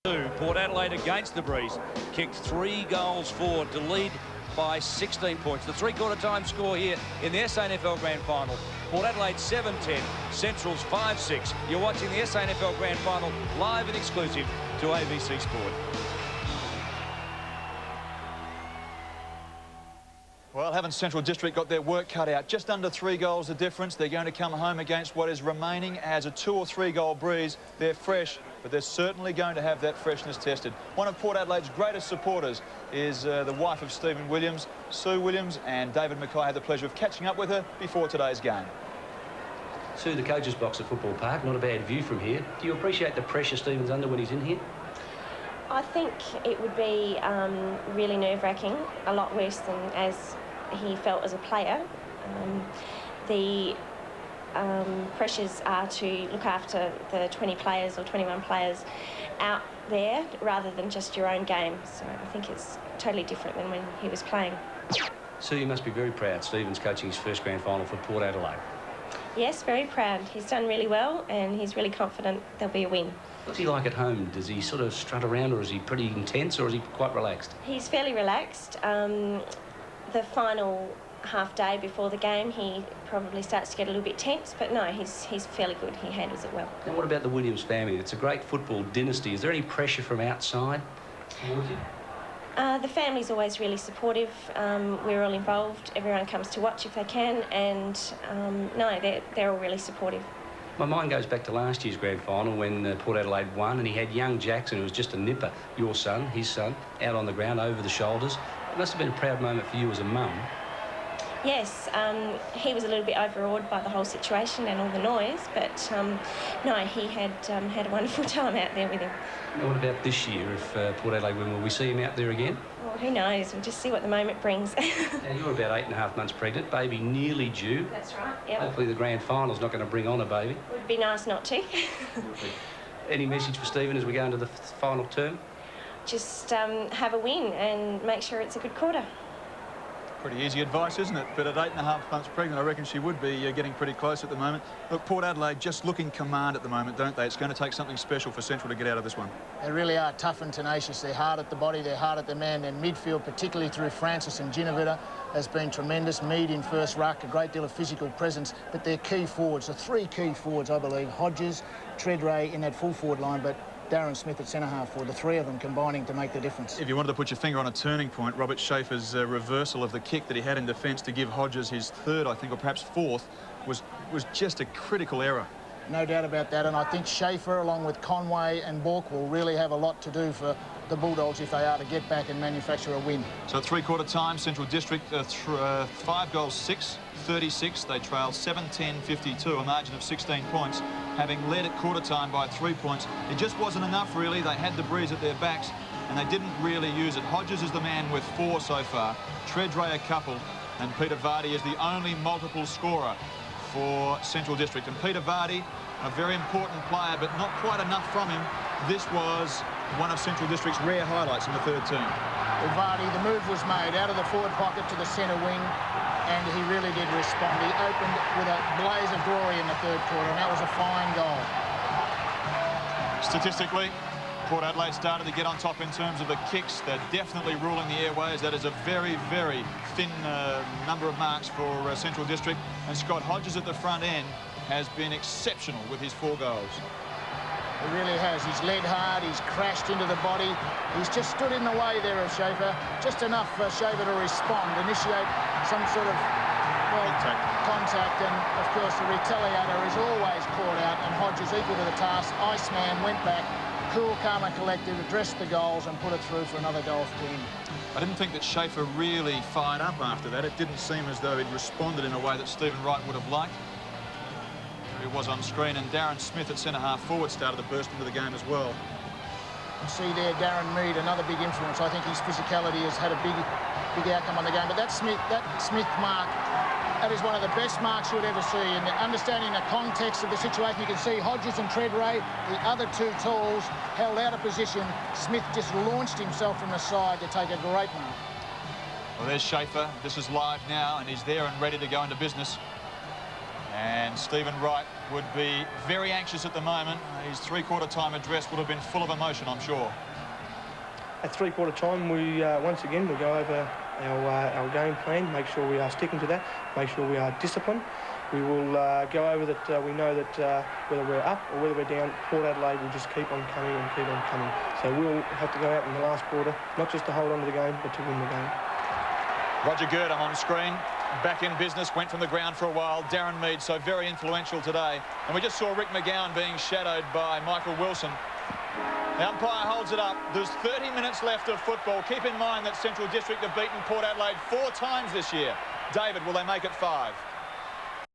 Port Adelaide against the breeze, kicked 3 goals forward to lead by 16 points. The three-quarter time score here in the SANFL Grand Final. Port Adelaide 7-10, Central's 5-6. You're watching the SANFL Grand Final live and exclusive to ABC Sport. Well, haven't Central District got their work cut out? Just under 3 goals the difference. They're going to come home against what is remaining as a 2 or 3 goal breeze. They're fresh, but they're certainly going to have that freshness tested. One of Port Adelaide's greatest supporters is the wife of Stephen Williams, Sue Williams, and David Mackay had the pleasure of catching up with her before today's game. Sue, the coach's box at Football Park, not a bad view from here. Do you appreciate the pressure Stephen's under when he's in here? I think it would be really nerve-wracking, a lot worse than as he felt as a player. The pressures are to look after the 20 players or 21 players out there rather than just your own game. So I think it's totally different than when he was playing. Sue, you must be very proud Stephen's coaching his first grand final for Port Adelaide. Yes, very proud. He's done really well and he's really confident there'll be a win. What's he like at home? Does he sort of strut around, or is he pretty intense, or is he quite relaxed? He's fairly relaxed. The final half day before the game, he probably starts to get a little bit tense, but no, he's fairly good. He handles it well. And what about the Williams family? It's a great football dynasty. Is there any pressure from outside towards you? The family's always really supportive. We're all involved. Everyone comes to watch if they can, and no, they're all really supportive. My mind goes back to last year's grand final when Port Adelaide won, and he had young Jackson, who was just a nipper, your son, his son, out on the ground over the shoulders. It must have been a proud moment for you as a mum. Yes, he was a little bit overawed by the whole situation and all the noise, but no, he had had a wonderful time out there with him. And what about this year? If Port Adelaide win, will we see him out there again? Well, who knows? We'll just see what the moment brings. Now, you're about 8.5 months pregnant, baby nearly due. That's right, yeah. Hopefully the grand final's not going to bring on a baby. Would be nice not to. Any message for Stephen as we go into the final term? Just have a win and make sure it's a good quarter. Pretty easy advice, isn't it? But at 8.5 months pregnant, I reckon she would be getting pretty close at the moment. Look, Port Adelaide just looking command at the moment, don't they? It's going to take something special for Central to get out of this one. They really are tough and tenacious. They're hard at the body, they're hard at the man. Their midfield, particularly through Francis and Ginevita, has been tremendous. Mead in first ruck, a great deal of physical presence. But their key forwards, the 3 key forwards, I believe, Hodges, Treadray in that full forward line, but Darren Smith at centre-half forward, the 3 of them combining to make the difference. If you wanted to put your finger on a turning point, Robert Schaefer's reversal of the kick that he had in defence to give Hodges his 3rd, I think, or perhaps 4th, was just a critical error. No doubt about that, and I think Schaefer, along with Conway and Bork, will really have a lot to do for the Bulldogs if they are to get back and manufacture a win. So at three-quarter time, Central District, 5 goals, 6, 36. They trail 7-10-52, a margin of 16 points, having led at quarter time by 3 points. It just wasn't enough, really. They had the breeze at their backs, and they didn't really use it. Hodges is the man with 4 so far, Treadray a couple, and Peter Vardy is the only multiple scorer for Central District. And Peter Vardy, a very important player, but not quite enough from him. This was one of Central District's rare highlights in the 3rd term. Well, Vardy, the move was made out of the forward pocket to the centre wing, and he really did respond. He opened with a blaze of glory in the 3rd quarter, and that was a fine goal. Statistically, Port Adelaide started to get on top in terms of the kicks. They're definitely ruling the airways. That is a very, very thin number of marks for Central District. And Scott Hodges at the front end has been exceptional with his 4 goals. He really has. He's led hard, he's crashed into the body. He's just stood in the way there of Schaefer. Just enough for Schaefer to respond, initiate some sort of contact. And, of course, the retaliator is always caught out, and Hodges equal to the task. Iceman went back, cool, calm and collected, addressed the goals and put it through for another goal for him. I didn't think that Schaefer really fired up after that. It didn't seem as though he'd responded in a way that Stephen Wright would have liked. He was on screen, and Darren Smith at centre-half forward started to burst into the game as well. You see there Darren Mead, another big influence. I think his physicality has had a big outcome on the game. But that Smith mark, that is one of the best marks you would ever see. And understanding the context of the situation, you can see Hodges and Treadray, the other 2 tools, held out of position. Smith just launched himself from the side to take a great mark. Well, there's Schaefer. This is live now, and he's there and ready to go into business. And Stephen Wright would be very anxious at the moment. His three-quarter time address would have been full of emotion, I'm sure. At three-quarter time, we once again we go over our game plan, make sure we are sticking to that, make sure we are disciplined. We will go over that. We know that whether we're up or whether we're down, Port Adelaide will just keep on coming and keep on coming. So we'll have to go out in the last quarter, not just to hold on to the game, but to win the game. Roger Girdham on screen. Back in business, went from the ground for a while. Darren Mead, so very influential today. And we just saw Rick McGowan being shadowed by Michael Wilson. The umpire holds it up. There's 30 minutes left of football. Keep in mind that Central District have beaten Port Adelaide 4 times this year. David, will they make it 5?